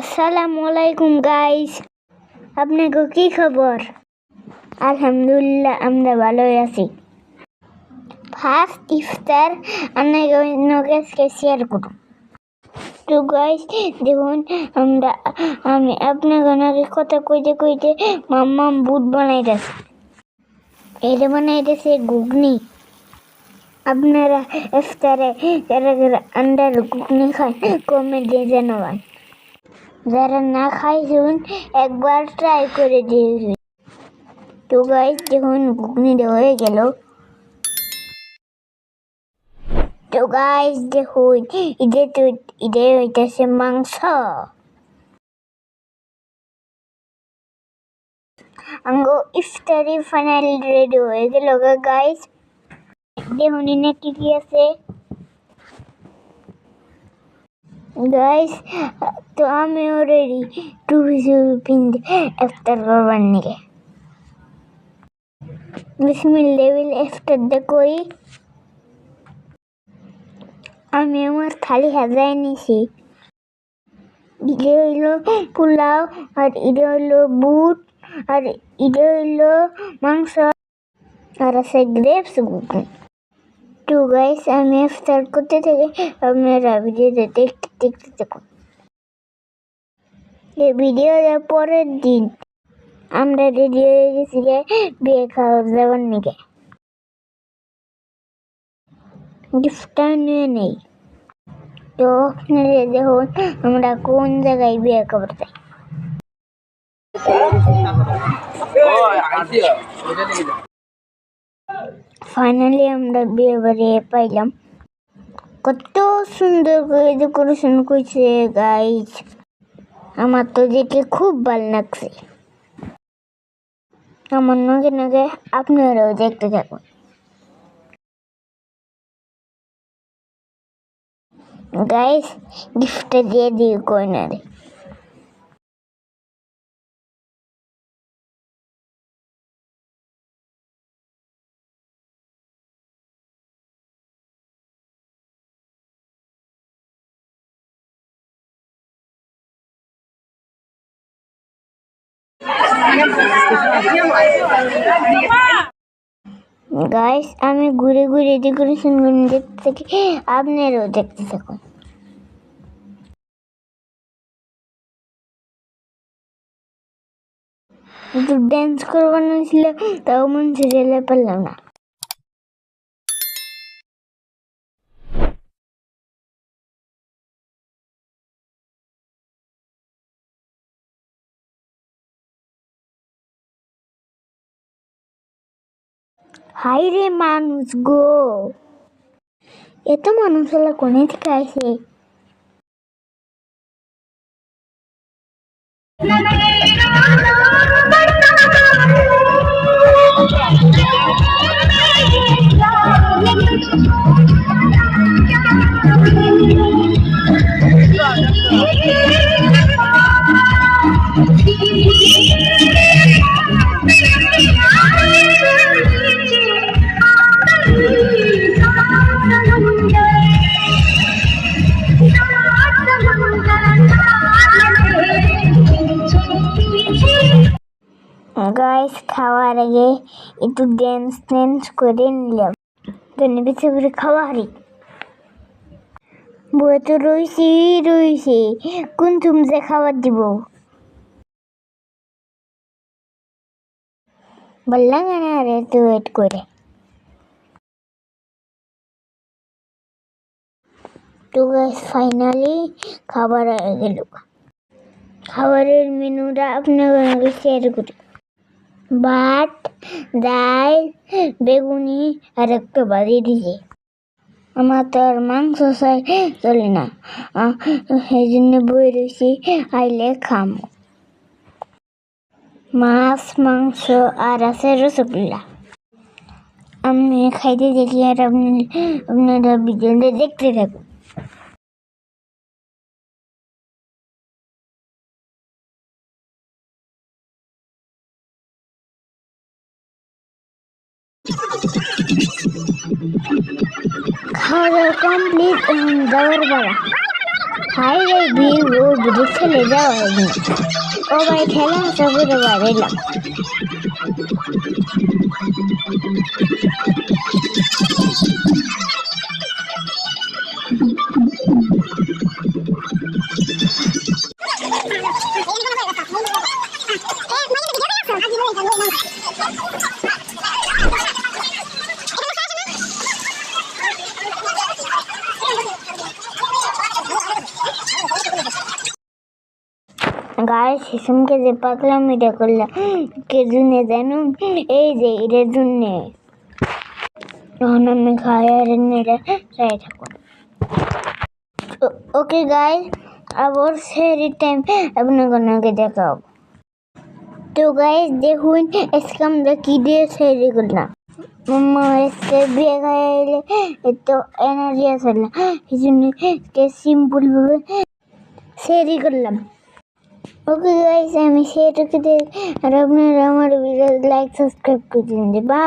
আসসালামু আলাইকুম গাইস, আপনাকে কি খবর? আলহামদুলিল্লাহ, আমরা ভালোই আছি। ফার্স্ট ইফতার আপনাকে শেয়ার করব। তো গাইস দেখুন, আমি আপনাকে কথা কইতে মাম্মা বুট বানাইতেছে। এটা বানাইতেছে ঘুগনি। আপনারা ইফতারে আন্ডার ঘুগনি খান, কমেন্টে জানাবেন। যারা না খাইছেন একবার ট্রাই করে দিয়ে। তো গাইস দেখুন, ঘুগনিটা হয়ে গেল। তো গাইস দেখুন, এটা হইতেছে মাংস। আঙ্গো ইফতারি ফাইনাল রেডি হয়ে গেল গাইস। দেখুন এনে কি আছে গাইস। তো আমিও রেডি টুপি পিনতে ইফতার করবার নিকে। বিসমিল্লাহ ইফতার করি। আমি আমার থালি সাজাই নিছি। এটা হইলো পোলাও, আর এটা হইলো বুট, আর এটা হইলো মাংস, আর আছে গ্রেপস ঘুগনি। তো গাইস আমি ইফতার করতে থেকে আপনারা ভিডিওটা দেখতে থাকুন। এই ভিডিওর পরের দিন আমরা রেডি হয়ে গেছি বিয়ে খাওয়া যাবার নিকে। গিফটটা নিয়ে নেই। তো আপনারা দেখুন আমরা কোন জায়গায় বিয়ে করতে। ফাইনালি আমরা বিয়ে বাড়ি পাইলাম। কত সুন্দর করে ডেকোরেশন করছে গাইস, আমার তো দেখে খুব ভালো লাগছে। আমার নাকে আপনারাও দেখতে থাকুন। গাইস গিফটটা দিয়ে দিই কর্নারে। গাইস আমি ঘুরে ঘুরে ডেকোরেশন দেখতে থাকি, আপনারাও দেখতে থাকুন। একটু ড্যান্স করবানো ছিল, তাও মন ছেড়ে পারলাম না। হাই রে মানুষ গো, এত মানুষ হলে কোনে থেকে আসে? গাইস খাওয়ার আগে একটু ড্যান্স করে নিলাম। ধনে বেছে করে খাওয়ারি বই তো রইছি কোন তুমি যে খাবার দিব বললাম না, আর একটু ওয়েট করে। তো গাইস ফাইনালি খাবার হয়ে গেল। খাবারের মেনুটা আপনাকে শেয়ার করি। ভাত, ডাল, বেগুনি আর একটা ভাজি দিছে। আমার তো আর মাংস চলে না, সেই জন্য বই রয়েছি, আইলে খাম। মাছ, মাংস আর আছে রসগোল্লা। আমি খাইতে দেখি আর আপনারা ভিডিওটা দেখতে থাকুন। খাওয়া দাওয়া কমপ্লিট, যাওয়ার বেলা। হাই ভাই ও বিদেশ চলে যাওয়া হয়নি ও ভাই খেলা সবুরে বাইরে এলাম গায়ে শিশুমকে যে পাকলাম এটা করলাম কে জুনে জানো এই যে এটার জন্যে তখন আমি খাই আর এরা চাই থাকুন ওকে গাইস আবার সেরি টাইম আপনাকে দেখাও তো গাইস দেখুন আজকে আমরা কি দিয়ে সেরি করলাম মাম্মা আজকে বিয়ে খাইলে তো এনার্জি আসে না এই জন্য সিম্পল ভাবে সেরি করলাম ওকে গাইস আমি সেটুকু আর আপনারা আমার ভিডিও লাইক সাবস্ক্রাইব করে দিন বাই